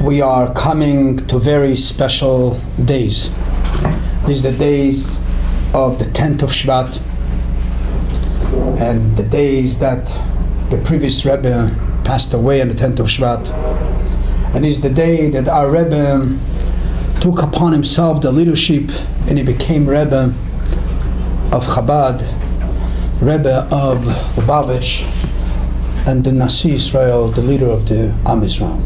We are coming to very special days. These are the days of the 10th of Shvat and the days that the previous Rebbe passed away on the 10th of Shvat. And it's the day that our Rebbe took upon himself the leadership and he became Rebbe of Chabad, Rebbe of Lubavitch, and the Nasi Israel, the leader of the Am Israel.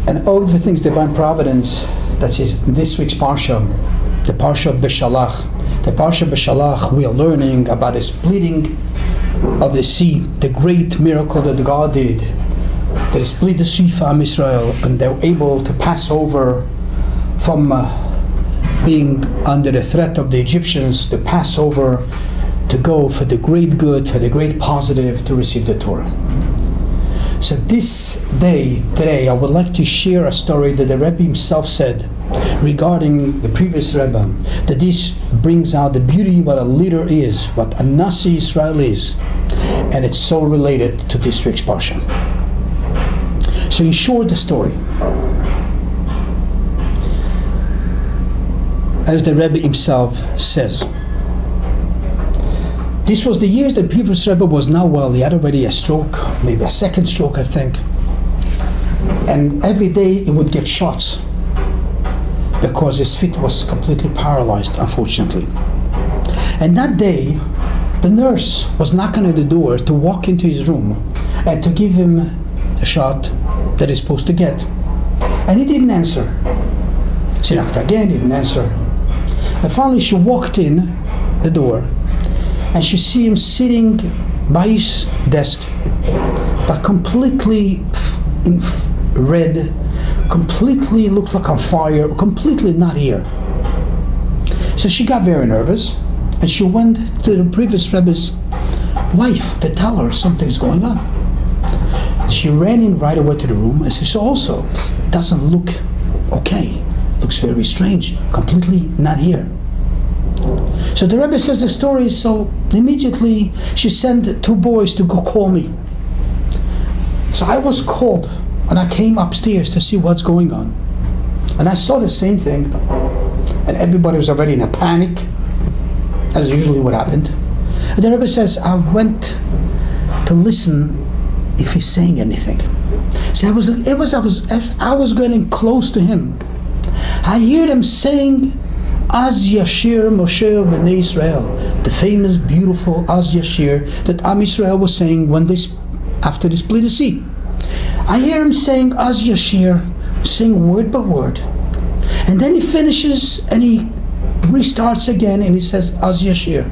And all of the things, divine providence, that is this week's Parsha, the Parsha of Beshalach. The Parsha of Beshalach, we are learning about the splitting of the sea, the great miracle that God did, that split the sea for Am Israel, and they were able to pass over from being under the threat of the Egyptians, to pass over, to go for the great good, for the great positive, to receive the Torah. So this day, today, I would like to share a story that the Rebbe himself said regarding the previous Rebbe, that this brings out the beauty of what a leader is, what a Nasi Israel is, and it's so related to this week's Parsha. So in short, the story. As the Rebbe himself says, this was the years that previous Rebbe was now well. He had already a stroke, maybe a second stroke, I think. And every day he would get shots because his feet was completely paralyzed, unfortunately. And that day, the nurse was knocking at the door to walk into his room and to give him the shot that he's supposed to get. And he didn't answer. She knocked again, he didn't answer. And finally she walked in the door and she see him sitting by his desk, but completely in red, completely looked like on fire, completely not here. So she got very nervous and she went to the previous Rebbe's wife to tell her something's going on. She ran in right away to the room and said, also, it doesn't look okay. Looks very strange, completely not here. So the Rebbe says the story, so immediately she sent two boys to go call me. So I was called and I came upstairs to see what's going on. And I saw the same thing, and everybody was already in a panic, as usually what happened. And the Rebbe says, I went to listen if he's saying anything. So as I was getting close to him, I heard him saying, Az Yashir Moshe B'nai Israel, the famous, beautiful Az Yashir that Am Israel was saying after they split the sea. I hear him saying Az Yashir, saying word by word. And then he finishes and he restarts again and he says Az Yashir.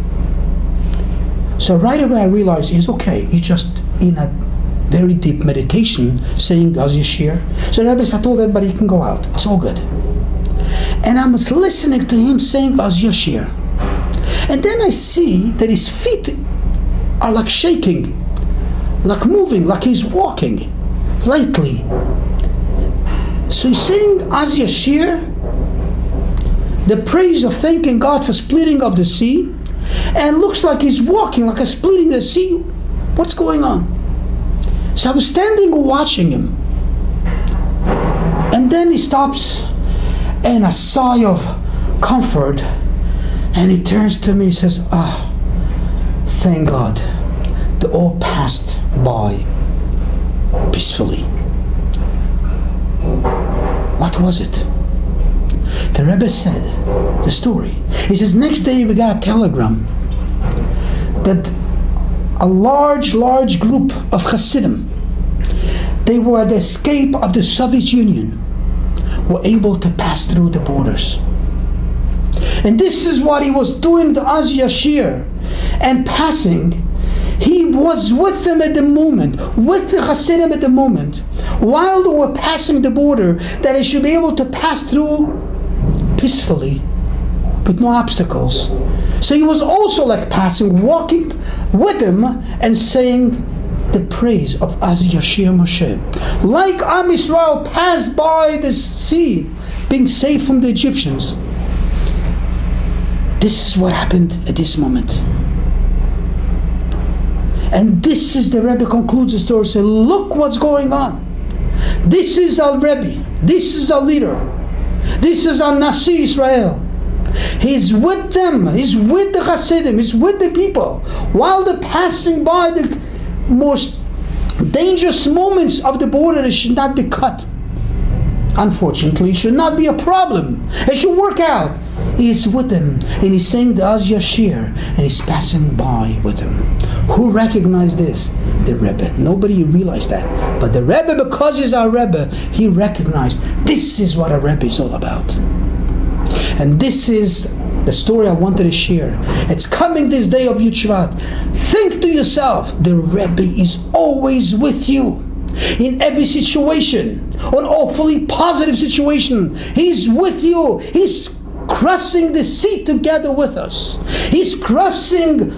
So right away I realized he's okay. He's just in a very deep meditation saying Az Yashir. So the Rebbe said, I told everybody he can go out. It's all good. And I was listening to him saying Az Yashir. And then I see that his feet are like shaking, like moving, like he's walking lightly. So he's saying Az Yashir, the praise of thanking God for splitting of the sea, and looks like he's walking, like a splitting the sea. What's going on? So I was standing watching him. And then he stops, and a sigh of comfort, and he turns to me and says, thank God, they all passed by peacefully. What was it? The Rebbe said, the story. He says, next day we got a telegram that a large group of Hasidim, they were at the escape of the Soviet Union, were able to pass through the borders. And this is what he was doing, the Az Yashir, and passing. He was with them at the moment, with the Hasidim at the moment, while they were passing the border, that they should be able to pass through peacefully, with no obstacles. So he was also like passing, walking with them and saying the praise of Az Yashir Moshe. Like Am Israel passed by the sea, being saved from the Egyptians. This is what happened at this moment. And this is, the Rebbe concludes the story, say, look what's going on. This is our Rebbe. This is our leader. This is our Nasi Israel. He's with them. He's with the Hasidim. He's with the people. While they're passing by the most dangerous moments of the border, it should not be cut. Unfortunately, it should not be a problem. It should work out. He's with them, and he's saying the Az Yashir, and he's passing by with them. Who recognized this? The Rebbe. Nobody realized that. But the Rebbe, because he's our Rebbe, he recognized this is what a Rebbe is all about. And this is the story I wanted to share. It's coming this day of Yud Shvat. Think to yourself, the Rebbe is always with you. In every situation, an hopefully positive situation, he's with you. He's crossing the sea together with us. He's crossing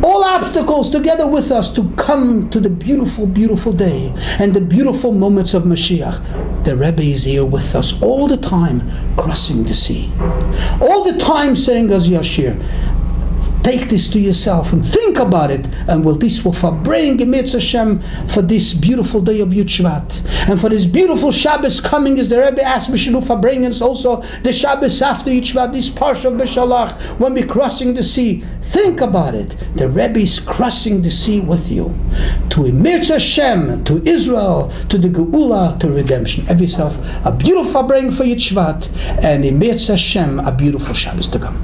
all obstacles together with us to come to the beautiful, beautiful day and the beautiful moments of Mashiach. The Rebbe is here with us all the time, crossing the sea. All the time saying, as Yashir, take this to yourself and think about it, and this will bring Emetz Hashem for this beautiful day of Yud Shvat, and for this beautiful Shabbos coming, as the Rebbe asked me to bring us also the Shabbos after Yud Shvat, this parsha of Beshalach, when we're crossing the sea. Think about it. The Rebbe is crossing the sea with you to Emetz Hashem, to Israel, to the Geula, to redemption. Have yourself a beautiful bring for Yud Shvat, and Emetz Hashem, a beautiful Shabbos to come.